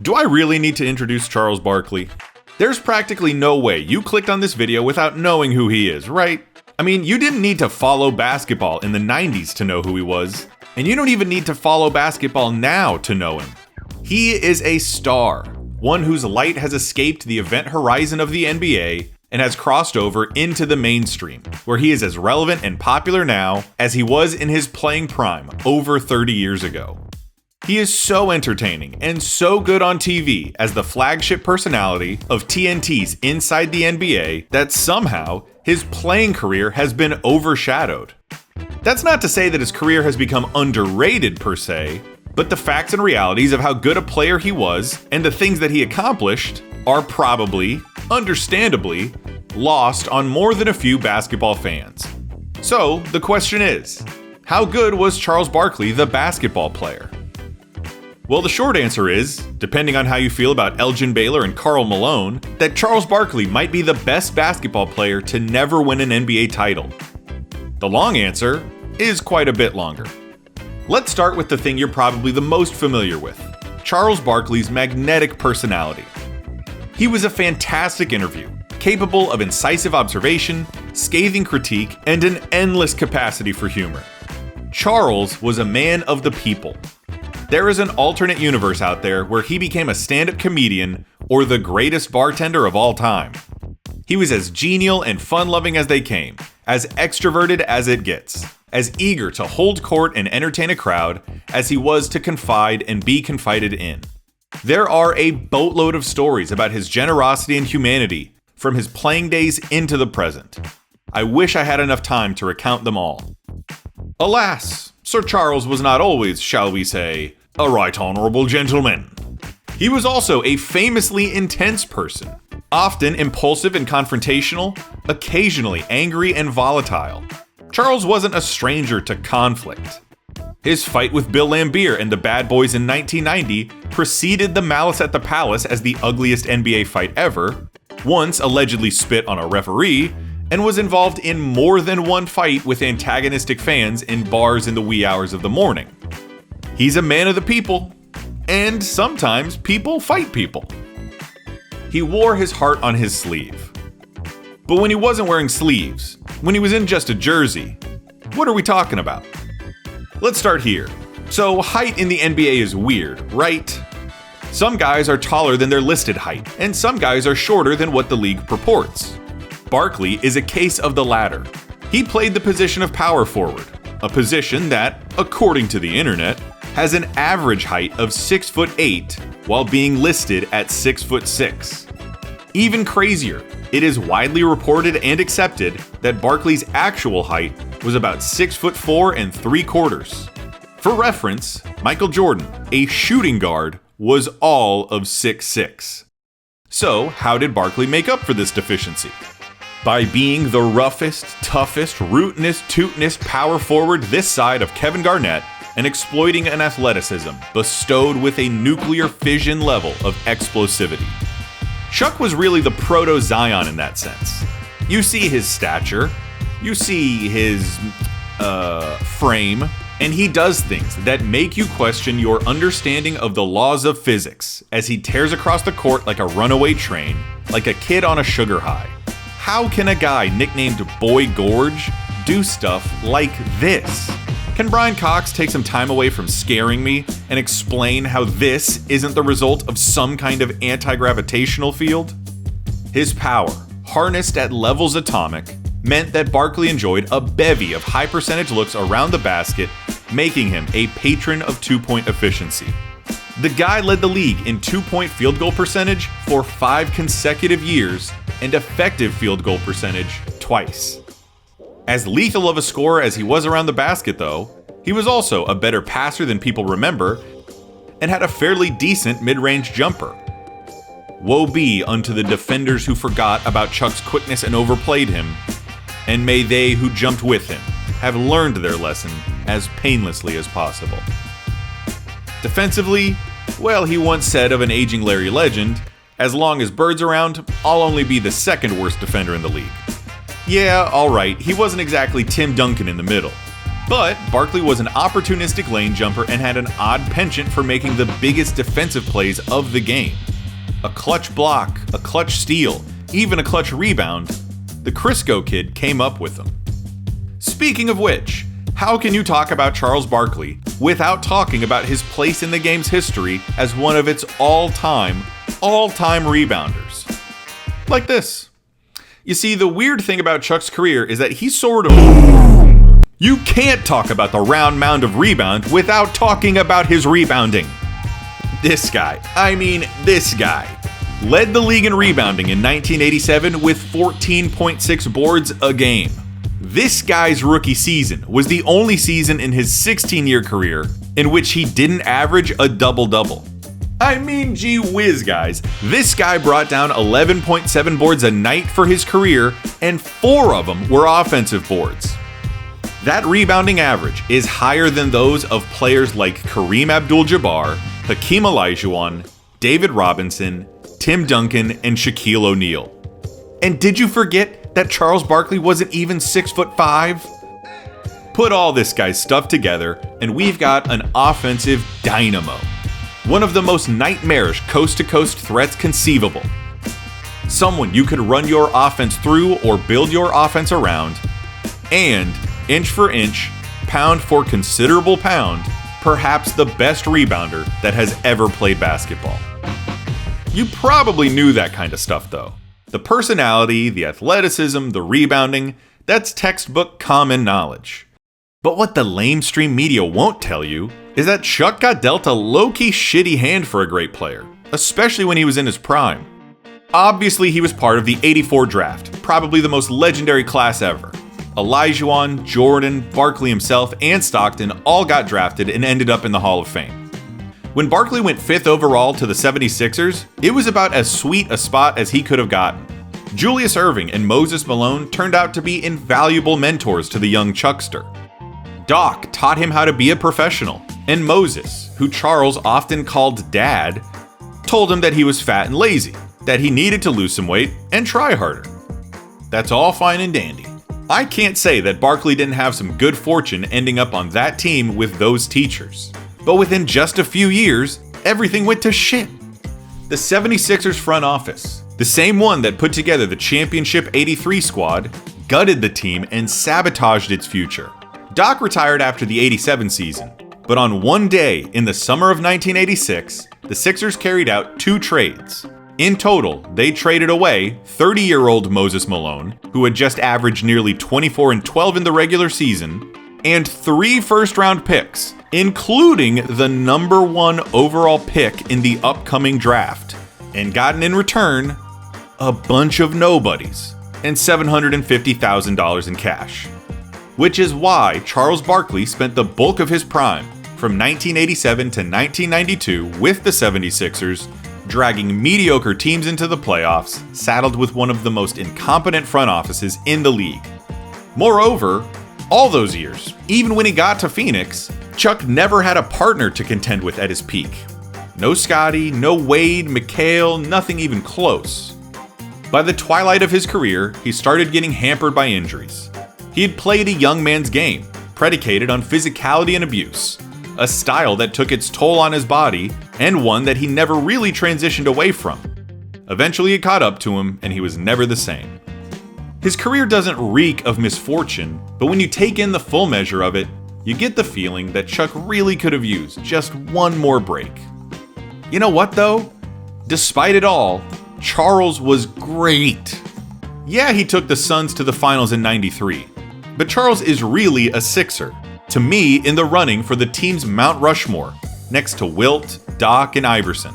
Do I really need to introduce Charles Barkley? There's practically no way you clicked on this video without knowing who he is, right? I mean, you didn't need to follow basketball in the 90s to know who he was, and you don't even need to follow basketball now to know him. He is a star, one whose light has escaped the event horizon of the NBA and has crossed over into the mainstream, where he is as relevant and popular now as he was in his playing prime over 30 years ago. He is so entertaining and so good on TV as the flagship personality of TNT's Inside the NBA that somehow his playing career has been overshadowed. That's not to say that his career has become underrated per se, but the facts and realities of how good a player he was and the things that he accomplished are probably, understandably, lost on more than a few basketball fans. So the question is, how good was Charles Barkley, the basketball player? Well, the short answer is, depending on how you feel about Elgin Baylor and Karl Malone, that Charles Barkley might be the best basketball player to never win an NBA title. The long answer is quite a bit longer. Let's start with the thing you're probably the most familiar with, Charles Barkley's magnetic personality. He was a fantastic interview, capable of incisive observation, scathing critique, and an endless capacity for humor. Charles was a man of the people. There is an alternate universe out there where he became a stand-up comedian or the greatest bartender of all time. He was as genial and fun-loving as they came, as extroverted as it gets, as eager to hold court and entertain a crowd as he was to confide and be confided in. There are a boatload of stories about his generosity and humanity from his playing days into the present. I wish I had enough time to recount them all. Alas, Sir Charles was not always, shall we say, a right honorable gentleman. He was also a famously intense person, often impulsive and confrontational, occasionally angry and volatile. Charles wasn't a stranger to conflict. His fight with Bill Laimbeer and the Bad Boys in 1990 preceded the Malice at the Palace as the ugliest NBA fight ever, once allegedly spit on a referee, and was involved in more than one fight with antagonistic fans in bars in the wee hours of the morning. He's a man of the people, and sometimes people fight people. He wore his heart on his sleeve. But when he wasn't wearing sleeves, when he was in just a jersey, what are we talking about? Let's start here. So height in the NBA is weird, right? Some guys are taller than their listed height, and some guys are shorter than what the league purports. Barkley is a case of the latter. He played the position of power forward, a position that, according to the internet, has an average height of 6'8" while being listed at 6'6". Even crazier, it is widely reported and accepted that Barkley's actual height was about 6'4" 3/4. For reference, Michael Jordan, a shooting guard, was all of 6'6". So, how did Barkley make up for this deficiency? By being the roughest, toughest, rootinest, tootinest power forward this side of Kevin Garnett and exploiting an athleticism bestowed with a nuclear fission level of explosivity. Chuck was really the proto-Zion in that sense. You see his stature, you see his frame, and he does things that make you question your understanding of the laws of physics as he tears across the court like a runaway train, like a kid on a sugar high. How can a guy nicknamed Boy Gorge do stuff like this? Can Brian Cox take some time away from scaring me and explain how this isn't the result of some kind of anti-gravitational field? His power, harnessed at levels atomic, meant that Barkley enjoyed a bevy of high percentage looks around the basket, making him a patron of two-point efficiency. The guy led the league in two-point field goal percentage for 5 consecutive years and effective field goal percentage twice. As lethal of a scorer as he was around the basket, though, he was also a better passer than people remember and had a fairly decent mid-range jumper. Woe be unto the defenders who forgot about Chuck's quickness and overplayed him, and may they who jumped with him have learned their lesson as painlessly as possible. Defensively, well, he once said of an aging Larry Legend, "As long as Bird's around, I'll only be the second worst defender in the league." Yeah, alright, he wasn't exactly Tim Duncan in the middle. But Barkley was an opportunistic lane jumper and had an odd penchant for making the biggest defensive plays of the game. A clutch block, a clutch steal, even a clutch rebound, the Crisco kid came up with them. Speaking of which, how can you talk about Charles Barkley without talking about his place in the game's history as one of its all-time rebounders? Like this. You see, the weird thing about Chuck's career is that he's sort of... You can't talk about the round mound of rebound without talking about his rebounding. This guy, led the league in rebounding in 1987 with 14.6 boards a game. This guy's rookie season was the only season in his 16-year career in which he didn't average a double-double. Gee whiz, guys. This guy brought down 11.7 boards a night for his career, and 4 of them were offensive boards. That rebounding average is higher than those of players like Kareem Abdul-Jabbar, Hakeem Olajuwon, David Robinson, Tim Duncan, and Shaquille O'Neal. And did you forget that Charles Barkley wasn't even 6'5"? Put all this guy's stuff together, and we've got an offensive dynamo. One of the most nightmarish coast-to-coast threats conceivable. Someone you could run your offense through or build your offense around, and inch for inch, pound for considerable pound, perhaps the best rebounder that has ever played basketball. You probably knew that kind of stuff though. The personality, the athleticism, the rebounding, that's textbook common knowledge. But what the lamestream media won't tell you is that Chuck got dealt a low-key shitty hand for a great player, especially when he was in his prime. Obviously he was part of the '84 draft, probably the most legendary class ever. Olajuwon, Jordan, Barkley himself, and Stockton all got drafted and ended up in the Hall of Fame. When Barkley went 5th overall to the 76ers, it was about as sweet a spot as he could have gotten. Julius Erving and Moses Malone turned out to be invaluable mentors to the young Chuckster. Doc taught him how to be a professional, and Moses, who Charles often called Dad, told him that he was fat and lazy, that he needed to lose some weight and try harder. That's all fine and dandy. I can't say that Barkley didn't have some good fortune ending up on that team with those teachers. But within just a few years, everything went to shit. The 76ers front office, the same one that put together the championship '83 squad, gutted the team and sabotaged its future. Doc retired after the '87 season, but on one day in the summer of 1986, the Sixers carried out 2 trades. In total, they traded away 30-year-old Moses Malone, who had just averaged nearly 24 and 12 in the regular season, and 3 first-round picks, including the number 1 overall pick in the upcoming draft, and gotten in return a bunch of nobodies and $750,000 in cash. Which is why Charles Barkley spent the bulk of his prime, from 1987 to 1992 with the 76ers, dragging mediocre teams into the playoffs, saddled with one of the most incompetent front offices in the league. Moreover, all those years, even when he got to Phoenix, Chuck never had a partner to contend with at his peak. No Scottie, no Wade, McHale, nothing even close. By the twilight of his career, he started getting hampered by injuries. He had played a young man's game, predicated on physicality and abuse, a style that took its toll on his body, and one that he never really transitioned away from. Eventually it caught up to him, and he was never the same. His career doesn't reek of misfortune, but when you take in the full measure of it, you get the feeling that Chuck really could have used just one more break. You know what though? Despite it all, Charles was great. Yeah, he took the Suns to the finals in '93, but Charles is really a Sixer. To me, in the running for the team's Mount Rushmore, next to Wilt, Doc, and Iverson.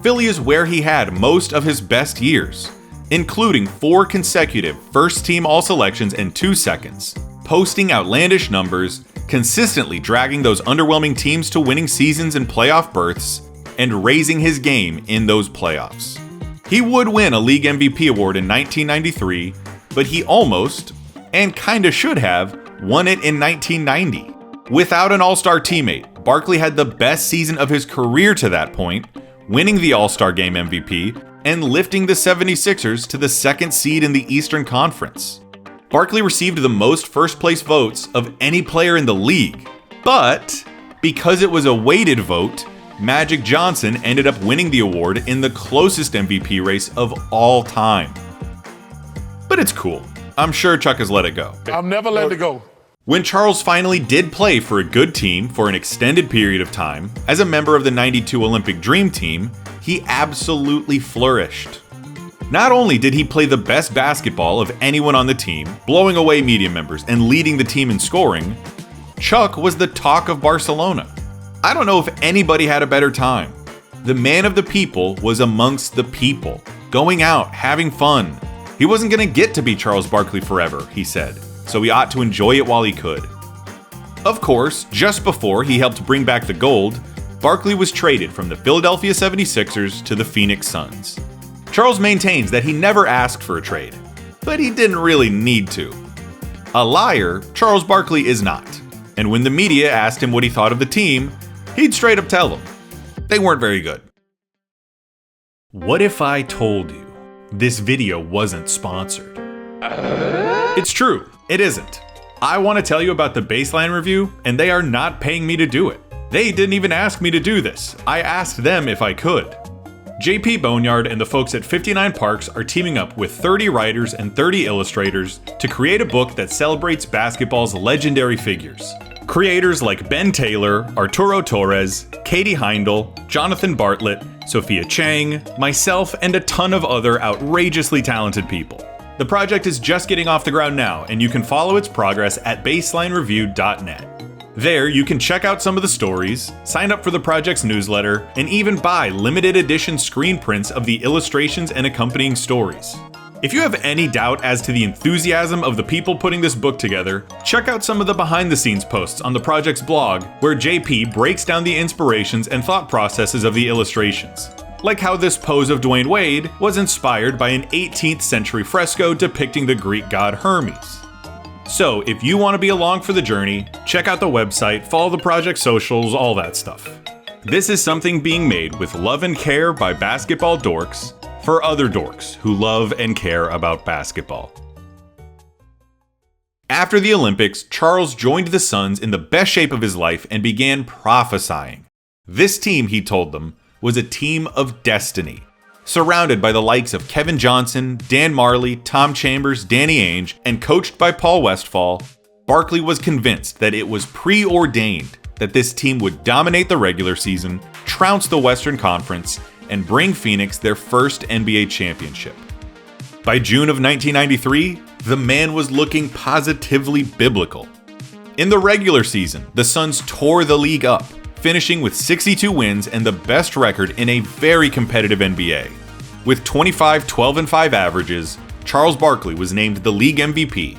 Philly is where he had most of his best years, including 4 consecutive first-team All-Selections and 2 seconds, posting outlandish numbers, consistently dragging those underwhelming teams to winning seasons and playoff berths, and raising his game in those playoffs. He would win a league MVP award in 1993, but he almost, and kinda should have, won it in 1990. Without an All-Star teammate, Barkley had the best season of his career to that point, winning the All-Star Game MVP and lifting the 76ers to the 2nd seed in the Eastern Conference. Barkley received the most first-place votes of any player in the league, but because it was a weighted vote, Magic Johnson ended up winning the award in the closest MVP race of all time. But it's cool. I'm sure Chuck has let it go. I've never let it go. When Charles finally did play for a good team for an extended period of time, as a member of the '92 Olympic Dream Team, he absolutely flourished. Not only did he play the best basketball of anyone on the team, blowing away media members and leading the team in scoring, Chuck was the talk of Barcelona. I don't know if anybody had a better time. The man of the people was amongst the people, going out, having fun. He wasn't going to get to be Charles Barkley forever, he said, so he ought to enjoy it while he could. Of course, just before he helped bring back the gold, Barkley was traded from the Philadelphia 76ers to the Phoenix Suns. Charles maintains that he never asked for a trade, but he didn't really need to. A liar, Charles Barkley is not, and when the media asked him what he thought of the team, he'd straight up tell them. They weren't very good. What if I told you this video wasn't sponsored? It's true, it isn't. I want to tell you about the baseline review, and they are not paying me to do it. They didn't even ask me to do this. I asked them if I could. JP Boneyard and the folks at 59 Parks are teaming up with 30 writers and 30 illustrators to create a book that celebrates basketball's legendary figures. Creators like Ben Taylor, Arturo Torres, Katie Heindel, Jonathan Bartlett, Sophia Chang, myself, and a ton of other outrageously talented people. The project is just getting off the ground now, and you can follow its progress at baselinereview.net. There, you can check out some of the stories, sign up for the project's newsletter, and even buy limited edition screen prints of the illustrations and accompanying stories. If you have any doubt as to the enthusiasm of the people putting this book together, check out some of the behind-the-scenes posts on the project's blog, where JP breaks down the inspirations and thought processes of the illustrations. Like how this pose of Dwayne Wade was inspired by an 18th century fresco depicting the Greek god Hermes. So, if you want to be along for the journey, check out the website, follow the project socials, all that stuff. This is something being made with love and care by basketball dorks for other dorks who love and care about basketball. After the Olympics, Charles joined the Suns in the best shape of his life and began prophesying. This team, he told them, was a team of destiny. Surrounded by the likes of Kevin Johnson, Dan Marley, Tom Chambers, Danny Ainge, and coached by Paul Westphal, Barkley was convinced that it was preordained that this team would dominate the regular season, trounce the Western Conference, and bring Phoenix their first NBA championship. By June of 1993, the man was looking positively biblical. In the regular season, the Suns tore the league up, finishing with 62 wins and the best record in a very competitive NBA. With 25, 12, and 5 averages, Charles Barkley was named the league MVP.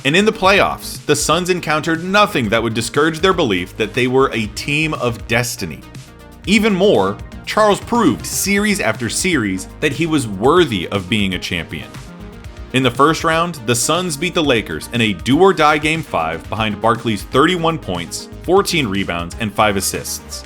And in the playoffs, the Suns encountered nothing that would discourage their belief that they were a team of destiny. Even more, Charles proved series after series that he was worthy of being a champion. In the first round, the Suns beat the Lakers in a do-or-die Game 5 behind Barkley's 31 points, 14 rebounds, and 5 assists.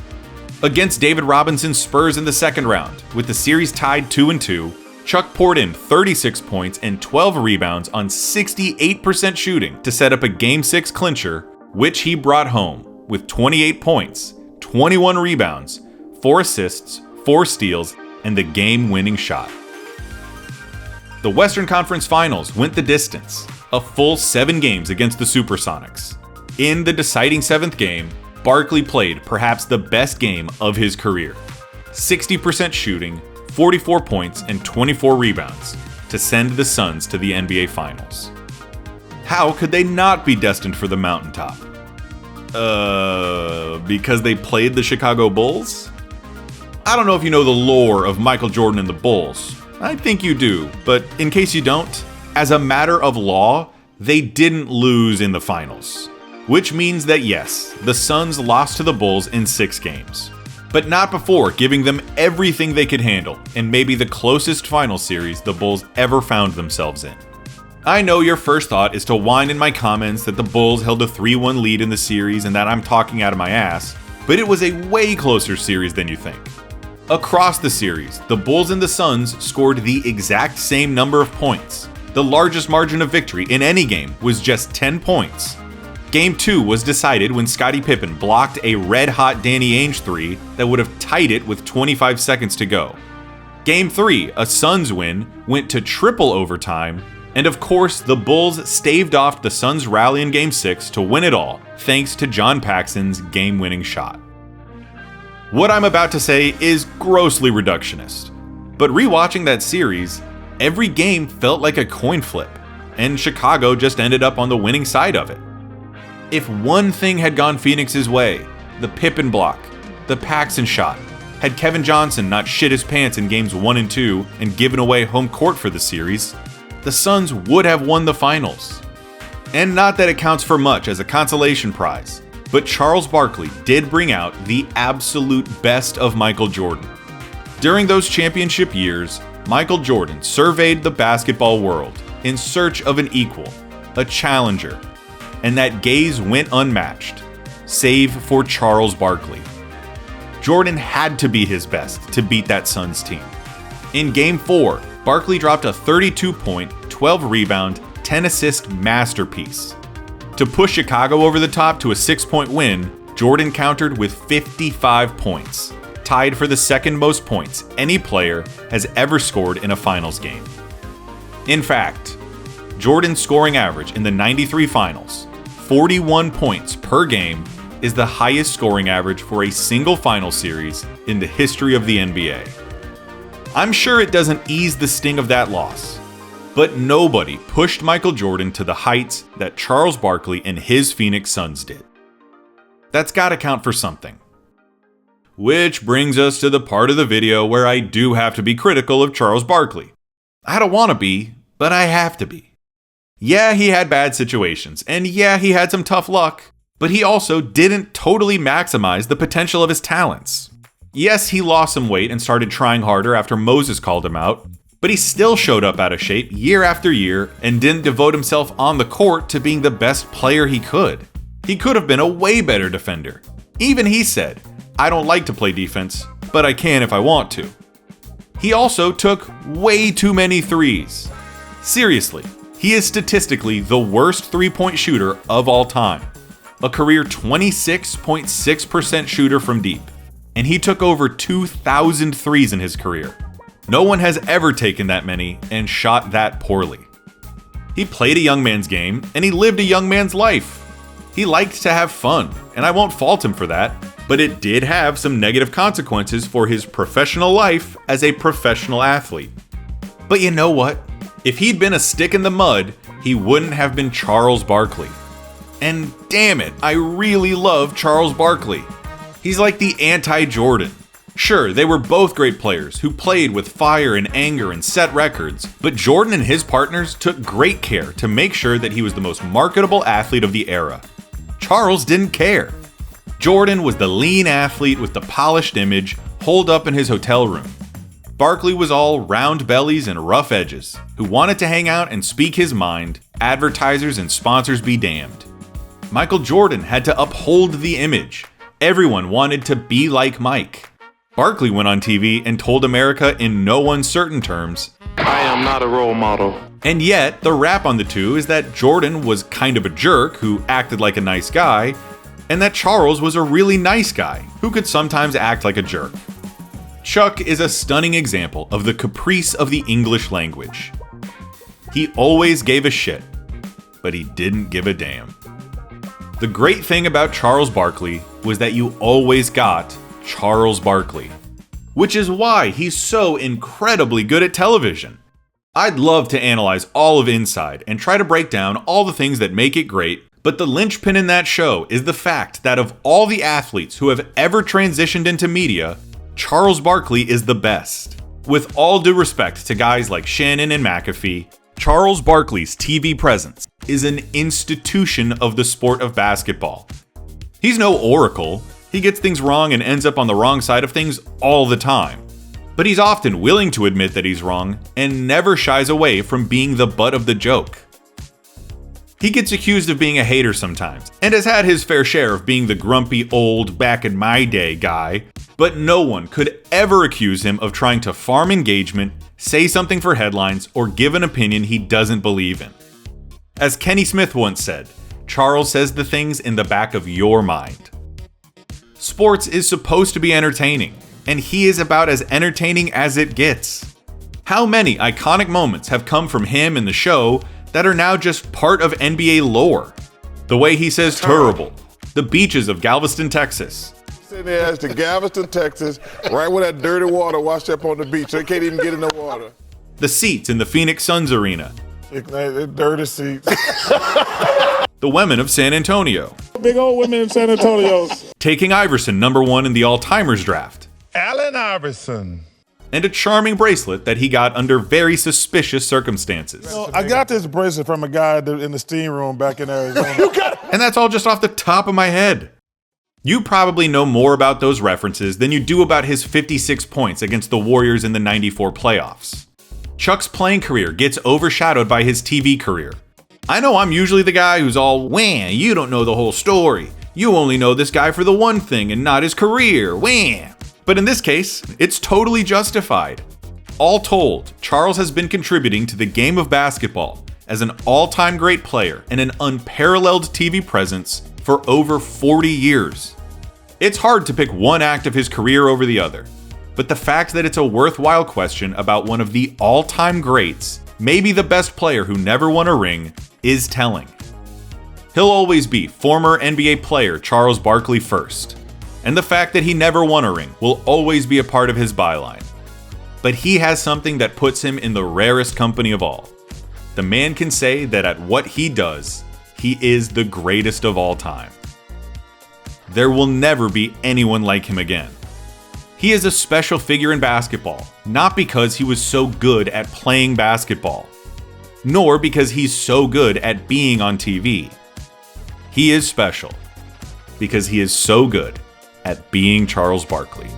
Against David Robinson's Spurs in the second round, with the series tied 2-2, Chuck poured in 36 points and 12 rebounds on 68% shooting to set up a Game 6 clincher, which he brought home with 28 points, 21 rebounds, 4 assists, 4 steals, and the game-winning shot. The Western Conference Finals went the distance, a full 7 games against the Supersonics. In the deciding 7th game, Barkley played perhaps the best game of his career. 60% shooting, 44 points, and 24 rebounds to send the Suns to the NBA Finals. How could they not be destined for the mountaintop? Because they played the Chicago Bulls? I don't know if you know the lore of Michael Jordan and the Bulls. I think you do, but in case you don't, as a matter of law, they didn't lose in the finals. Which means that yes, the Suns lost to the Bulls in 6 games. But not before giving them everything they could handle, and maybe the closest final series the Bulls ever found themselves in. I know your first thought is to whine in my comments that the Bulls held a 3-1 lead in the series and that I'm talking out of my ass, but it was a way closer series than you think. Across the series, the Bulls and the Suns scored the exact same number of points, The largest margin of victory in any game was just 10 points. Game 2 was decided when Scottie Pippen blocked a red-hot Danny Ainge 3 that would have tied it with 25 seconds to go. Game 3, a Suns win, went to triple overtime, and of course, the Bulls staved off the Suns' rally in Game 6 to win it all, thanks to John Paxson's game-winning shot. What I'm about to say is grossly reductionist, but rewatching that series, every game felt like a coin flip, and Chicago just ended up on the winning side of it. If one thing had gone Phoenix's way, the Pippen block, the Paxson shot, had Kevin Johnson not shit his pants in games 1 and 2 and given away home court for the series, the Suns would have won the finals. And not that it counts for much as a consolation prize, but Charles Barkley did bring out the absolute best of Michael Jordan. During those championship years, Michael Jordan surveyed the basketball world in search of an equal, a challenger, and that gaze went unmatched, save for Charles Barkley. Jordan had to be his best to beat that Suns team. In Game 4, Barkley dropped a 32-point, 12-rebound, 10-assist masterpiece. To push Chicago over the top to a 6-point win, Jordan countered with 55 points, tied for the second most points any player has ever scored in a finals game. In fact, Jordan's scoring average in the 93 finals, 41 points per game, is the highest scoring average for a single final series in the history of the NBA. I'm sure it doesn't ease the sting of that loss, but nobody pushed Michael Jordan to the heights that Charles Barkley and his Phoenix Suns did. That's gotta count for something. Which brings us to the part of the video where I do have to be critical of Charles Barkley. I don't want to be, but I have to be. Yeah, he had bad situations, and yeah, he had some tough luck, but he also didn't totally maximize the potential of his talents. Yes, he lost some weight and started trying harder after Moses called him out, but he still showed up out of shape year after year and didn't devote himself on the court to being the best player he could. He could have been a way better defender. Even he said, "I don't like to play defense, but I can if I want to." He also took way too many threes. Seriously, he is statistically the worst three-point shooter of all time. A career 26.6% shooter from deep. And he took over 2,000 threes in his career. No one has ever taken that many and shot that poorly. He played a young man's game, and he lived a young man's life. He liked to have fun, and I won't fault him for that, but it did have some negative consequences for his professional life as a professional athlete. But you know what? If he'd been a stick in the mud, he wouldn't have been Charles Barkley. And damn it, I really love Charles Barkley. He's like the anti-Jordan. Sure, they were both great players who played with fire and anger and set records, but Jordan and his partners took great care to make sure that he was the most marketable athlete of the era. Charles didn't care. Jordan was the lean athlete with the polished image, holed up in his hotel room. Barkley was all round bellies and rough edges, who wanted to hang out and speak his mind, advertisers and sponsors be damned. Michael Jordan had to uphold the image. Everyone wanted to be like Mike. Barkley went on TV and told America in no uncertain terms, "I am not a role model." And yet, the rap on the two is that Jordan was kind of a jerk who acted like a nice guy, and that Charles was a really nice guy who could sometimes act like a jerk. Chuck is a stunning example of the caprice of the English language. He always gave a shit, but he didn't give a damn. The great thing about Charles Barkley was that you always got Charles Barkley, which is why he's so incredibly good at television. I'd love to analyze all of Inside and try to break down all the things that make it great, but the linchpin in that show is the fact that of all the athletes who have ever transitioned into media, Charles Barkley is the best. With all due respect to guys like Shannon and McAfee, Charles Barkley's TV presence is an institution of the sport of basketball. He's no oracle. He gets things wrong and ends up on the wrong side of things all the time. But he's often willing to admit that he's wrong and never shies away from being the butt of the joke. He gets accused of being a hater sometimes, and has had his fair share of being the grumpy old back in my day guy, But no one could ever accuse him of trying to farm engagement, say something for headlines, or give an opinion he doesn't believe in. As Kenny Smith once said, Charles says the things in the back of your mind. Sports is supposed to be entertaining, and he is about as entertaining as it gets. How many iconic moments have come from him in the show that are now just part of NBA lore? The way he says terrible, the beaches of Galveston, Texas. Sitting there to Galveston, Texas, right where that dirty water washed up on the beach. They can't even get in the water. The seats in the Phoenix Suns arena. They're dirty seats. The women of San Antonio. Big old women in San Antonio. Taking Iverson #1 in the all-timers draft. Allen Iverson. And a charming bracelet that he got under very suspicious circumstances. I got this bracelet from a guy in the steam room back in Arizona. And that's all just off the top of my head. You probably know more about those references than you do about his 56 points against the Warriors in the '94 playoffs. Chuck's playing career gets overshadowed by his TV career. I know I'm usually the guy who's all, wham, you don't know the whole story. You only know this guy for the one thing and not his career, wham. But in this case, it's totally justified. All told, Charles has been contributing to the game of basketball as an all-time great player and an unparalleled TV presence for over 40 years. It's hard to pick one act of his career over the other, but the fact that it's a worthwhile question about one of the all-time greats, maybe the best player who never won a ring, is telling. He'll always be former NBA player Charles Barkley first, and the fact that he never won a ring will always be a part of his byline. But he has something that puts him in the rarest company of all. The man can say that at what he does, he is the greatest of all time. There will never be anyone like him again. He is a special figure in basketball, not because he was so good at playing basketball, nor because he's so good at being on TV. He is special because he is so good at being Charles Barkley.